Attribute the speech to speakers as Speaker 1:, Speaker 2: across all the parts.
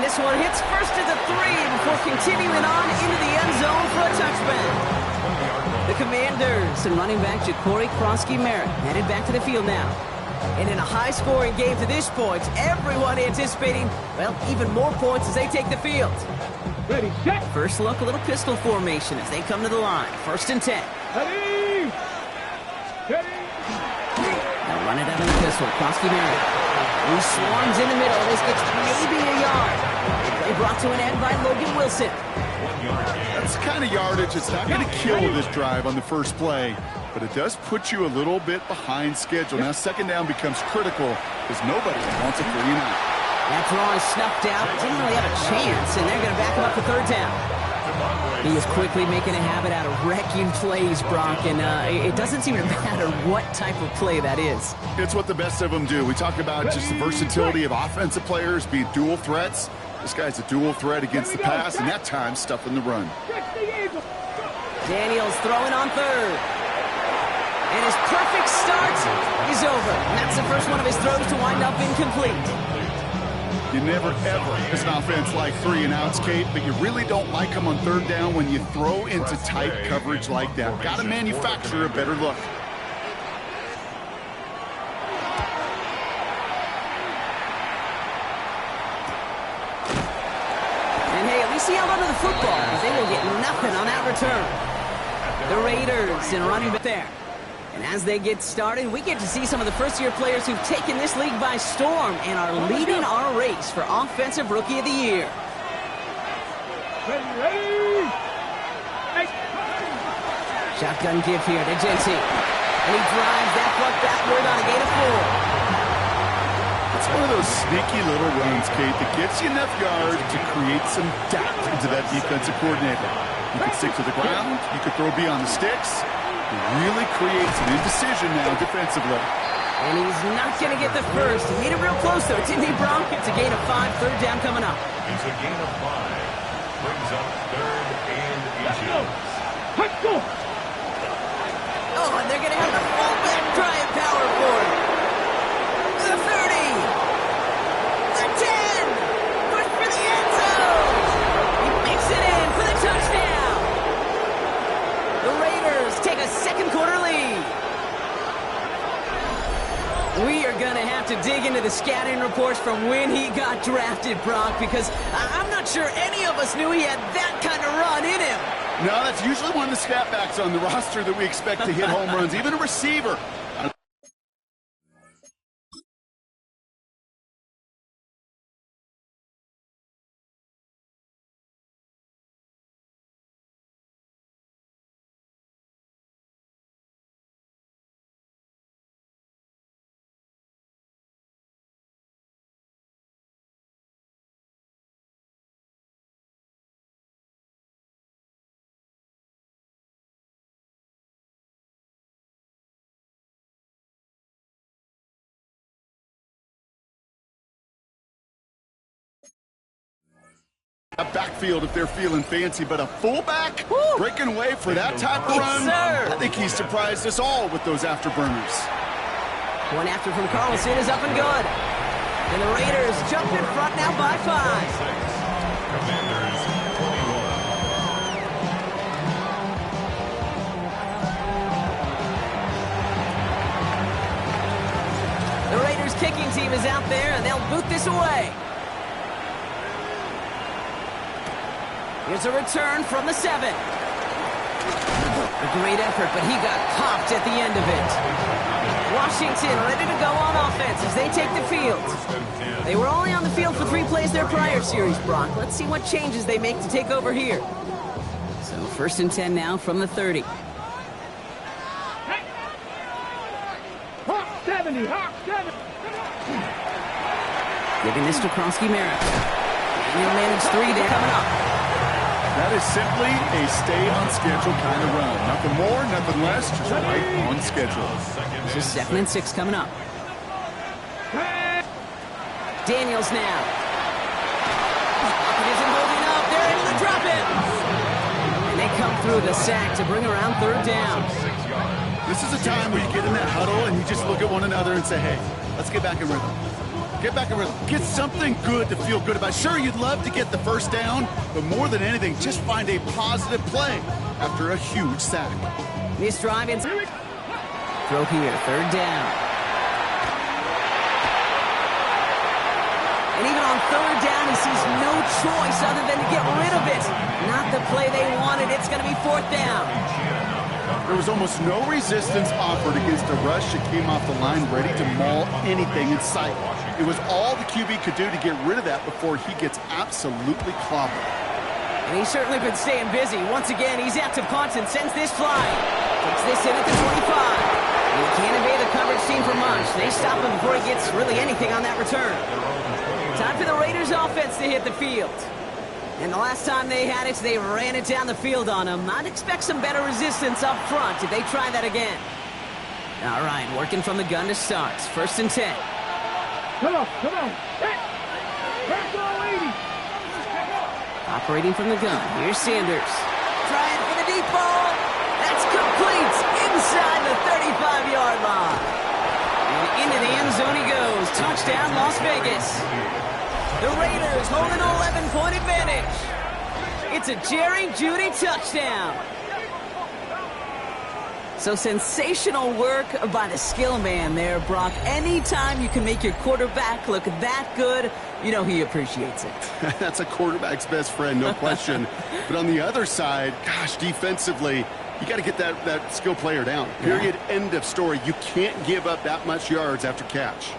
Speaker 1: And this one hits first at the 3 before continuing on into the end zone for a touchback. The Commanders and running back Ja'Cory Krosky-Merritt headed back to the field now. And in a high-scoring game to this point, everyone anticipating, well, even more points as they take the field.
Speaker 2: Ready, set.
Speaker 1: First look, a little pistol formation as they come to the line. 1st and 10.
Speaker 2: Ready. Ready.
Speaker 1: They'll run it out of the pistol. Krosky-Merritt. He swarms in the middle. This gets maybe a yard. Play brought to an end by Logan Wilson.
Speaker 3: That's the kind of yardage that's not going to kill this drive on the first play, but it does put you a little bit behind schedule. Now, 2nd down becomes critical because nobody wants a 3-and-out.
Speaker 1: That throw is snuffed out. Didn't really have a chance, and they're going to back him up for 3rd down. He is quickly making a habit out of wrecking plays, Brock, and it doesn't seem to matter what type of play that is.
Speaker 3: It's what the best of them do. We talk about just the versatility of offensive players being dual threats. This guy's a dual threat against the pass, and that time stuffing the run.
Speaker 1: Daniels throwing on 3rd. And his perfect start is over. And that's the first one of his throws to wind up incomplete.
Speaker 3: You never, ever, as an offense, like 3-and-outs, Kate, but you really don't like them on 3rd down when you throw into tight coverage like that. Got to manufacture a better look.
Speaker 1: And hey, at least he held onto the football, but they will get nothing on that return. The Raiders in running back there. And as they get started, we get to see some of the first-year players who've taken this league by storm and are leading our race for Offensive Rookie of the Year.
Speaker 2: Ready.
Speaker 1: Shotgun give here to Jency. And he drives that puck backward on a gain of 4.
Speaker 3: It's one of those sneaky little runs, Kate, that gets you enough yards to create some depth into that defensive coordinator. You could stick to the ground. You could throw beyond the sticks. It really creates an indecision now defensively.
Speaker 1: And he's not going to get the first. He made it real close, though, didn't he, Bronk? It's a gain of 5, 3rd down coming up.
Speaker 4: It's a gain of 5. Brings up 3rd and 18.
Speaker 2: Let's go.
Speaker 1: Oh, and they're going to have the fullback drive power for it. The 30. The 10. Push for the end zone. He makes it in for the touchdown. The Raiders take a 2nd quarter lead. We are going to have to dig into the scouting reports from when he got drafted, Brock, because I'm not sure any of us knew he had that kind of run in him.
Speaker 3: No, that's usually one of the scat backs on the roster that we expect to hit home runs, even a receiver. A backfield if they're feeling fancy, but a fullback breaking away for that type of run.
Speaker 1: Sir.
Speaker 3: I think he surprised us all with those afterburners.
Speaker 1: One after from Carlson is up and good. And the Raiders jump in front now by 5.
Speaker 4: Commanders 21.
Speaker 1: The Raiders kicking team is out there, and they'll boot this away. Here's a return from the 7. A great effort, but he got popped at the end of it. Washington ready to go on offense as they take the field. They were only on the field for 3 plays their prior series, Brock. Let's see what changes they make to take over here. So 1st and 10 now from the 30.
Speaker 2: Hawk 70.
Speaker 1: Giving this to Krosky-Merritt. Daniel Manning's 3 down coming up.
Speaker 3: That is simply a stay-on-schedule kind of run. Nothing more, nothing less, just right on schedule.
Speaker 1: This is 2nd and 6 coming up. Daniels now. It isn't holding up. They're able to drop it. And they come through the sack to bring around 3rd down.
Speaker 3: This is a time where you get in that huddle and you just look at one another and say, hey, let's get back in rhythm. Get back and get something good to feel good about. Sure, you'd love to get the first down, but more than anything, just find a positive play after a huge sack.
Speaker 1: This drive in. Throw here, third down. And even on third down, he sees no choice other than to get rid of it. Not the play they wanted. It's going to be fourth down.
Speaker 3: There was almost no resistance offered against a rush that came off the line ready to maul anything in sight. It was all the QB could do to get rid of that before he gets absolutely clobbered.
Speaker 1: And he's certainly been staying busy. Once again, he's out to punt and sends this flying. Takes this in at the 25. He can't evade the coverage team for much. They stop him before he gets really anything on that return. Time for the Raiders offense to hit the field. And the last time they had it, they ran it down the field on him. I'd expect some better resistance up front if they try that again. All right, working from the gun to start. First and 10.
Speaker 2: Come on. Hey! Let's go, 80!
Speaker 1: Operating from the gun. Here's Sanders. Trying for the deep ball. That's complete inside the 35-yard line. And into the end zone he goes. Touchdown, Las Vegas. The Raiders hold an 11-point advantage. It's a Jerry Jeudy touchdown. So sensational work by the skill man there, Brock. Anytime you can make your quarterback look that good, you know he appreciates it.
Speaker 3: That's a quarterback's best friend, no question. But on the other side, gosh, defensively, you got to get that skill player down. Period, end of story. You can't give up that much yards after catch.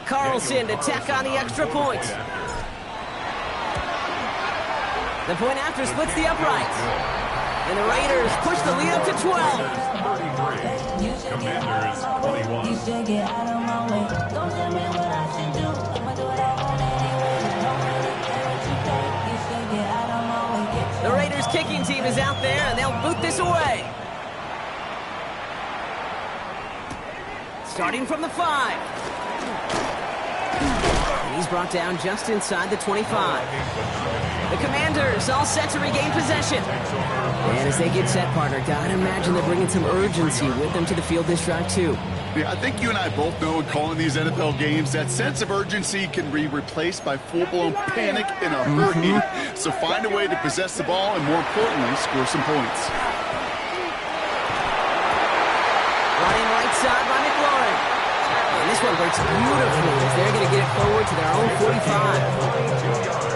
Speaker 1: Carlson to tack on the extra point. The point after splits the uprights. And the Raiders push the lead up to 12.
Speaker 4: 33. Commanders 21.
Speaker 5: You should get out of my way. Don't tell me what I should do. I'ma do what I want anyway. Don't really care what you think. You should get out of my way.
Speaker 1: The Raiders kicking team is out there, and they'll boot this away. Starting from the 5. He's brought down just inside the 25. The Commanders all set to regain possession. And as they get set, partner, gotta imagine they're bringing some urgency with them to the field this drive, too.
Speaker 3: Yeah, I think you and I both know in calling these NFL games, that sense of urgency can be replaced by full-blown panic in a hurry. So find a way to possess the ball and, more importantly, score some points.
Speaker 1: Running right side by McLaurin. And this one breaks beautifully as they're going to get it forward to their own 45.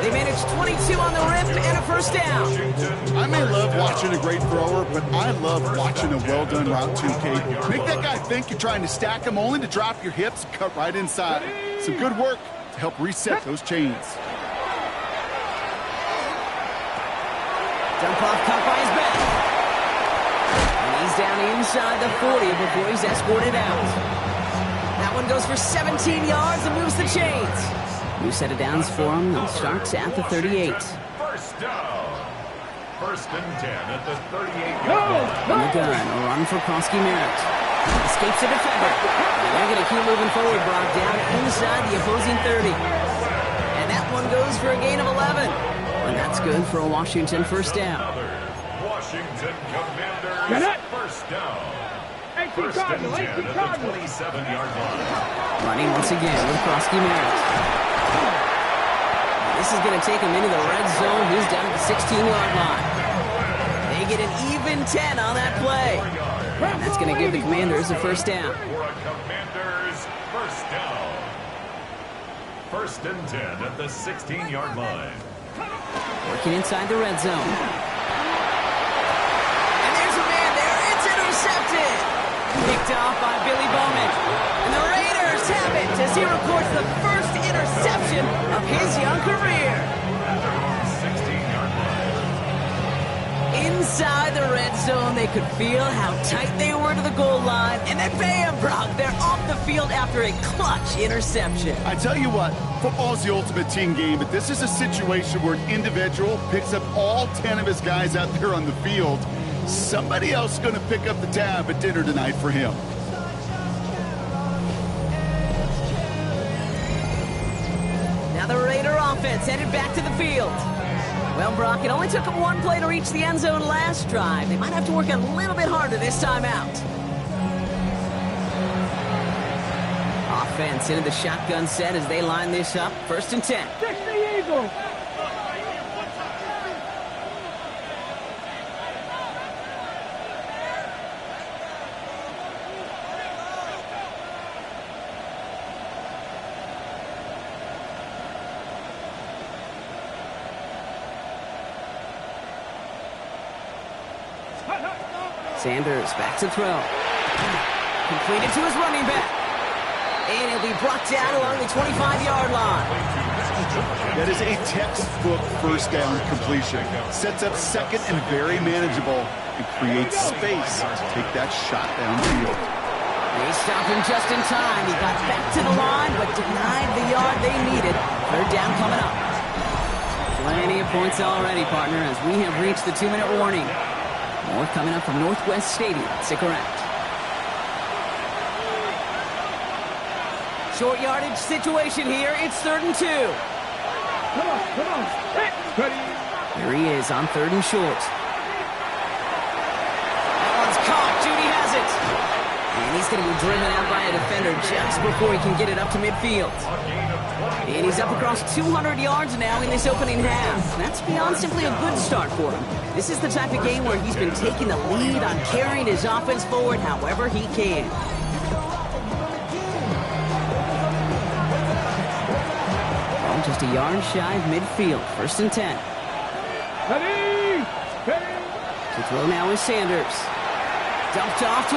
Speaker 1: They managed 22 on the rip and a first down.
Speaker 3: I may love watching a great thrower, but I love watching a well-done route too, Kate. Make that guy think you're trying to stack him only to drop your hips and cut right inside. Some good work to help reset those chains.
Speaker 1: Dump off caught by his back. And he's down inside the 40 before he's escorted out. That one goes for 17 yards and moves the chains. New set of downs for him. They'll start at the 38.
Speaker 4: First down. First and 10 at the 38-yard line.
Speaker 1: On the gun, a run for Prosky Merritt. Escapes the defender. And they're going to keep moving forward, Brock, down inside the opposing 30. And that one goes for a gain of 11. And that's good for a Washington first down.
Speaker 4: Washington Commanders first down. First and 10 at the 27-yard line.
Speaker 1: Running once again with Prosky Merritt. This is going to take him into the red zone. He's down at the 16-yard line. They get an even 10 on that play. And that's going to give the Commanders a first down.
Speaker 4: For a Commanders first down. First and 10 at the 16-yard line.
Speaker 1: Working inside the red zone. And there's a man there. It's intercepted. Picked off by Billy Bowman. And the Raiders have it as he records the first interception of his young career.
Speaker 4: At their own 16-yard line.
Speaker 1: Inside the red zone, they could feel how tight they were to the goal line. And then bam, Brock, they're off the field after a clutch interception.
Speaker 3: I tell you what, football's the ultimate team game, but this is a situation where an individual picks up all 10 of his guys out there on the field. Somebody else is going to pick up the tab at dinner tonight for him.
Speaker 1: Now the offense headed back to the field. Well, Brock, it only took them one play to reach the end zone last drive. They might have to work a little bit harder this time out. Offense into the shotgun set as they line this up. 1st and 10.
Speaker 2: Fix the Eagles.
Speaker 1: Sanders back to throw. Completed to his running back. And he'll be brought down along the 25-yard line.
Speaker 3: That is a textbook first down completion. Sets up second and very manageable and creates space to take that shot downfield.
Speaker 1: They stopped him just in time. He got back to the line, but denied the yard they needed. 3rd down coming up. Plenty of points already, partner, as we have reached the 2-minute warning. More coming up from Northwest Stadium. Stick around. Short yardage situation here. It's 3rd and 2.
Speaker 2: Come on. Hey, ready.
Speaker 1: Here he is on 3rd and short. That one's caught. Judy has it. And he's going to be driven out by a defender just before he can get it up to midfield. And he's up across 200 yards now in this opening half. That's beyond simply a good start for him. This is the type of game where he's been taking the lead on carrying his offense forward however he can. Oh, just a yard shy of midfield. 1st and 10.
Speaker 2: Ready.
Speaker 1: To throw now is Sanders. Dumped off to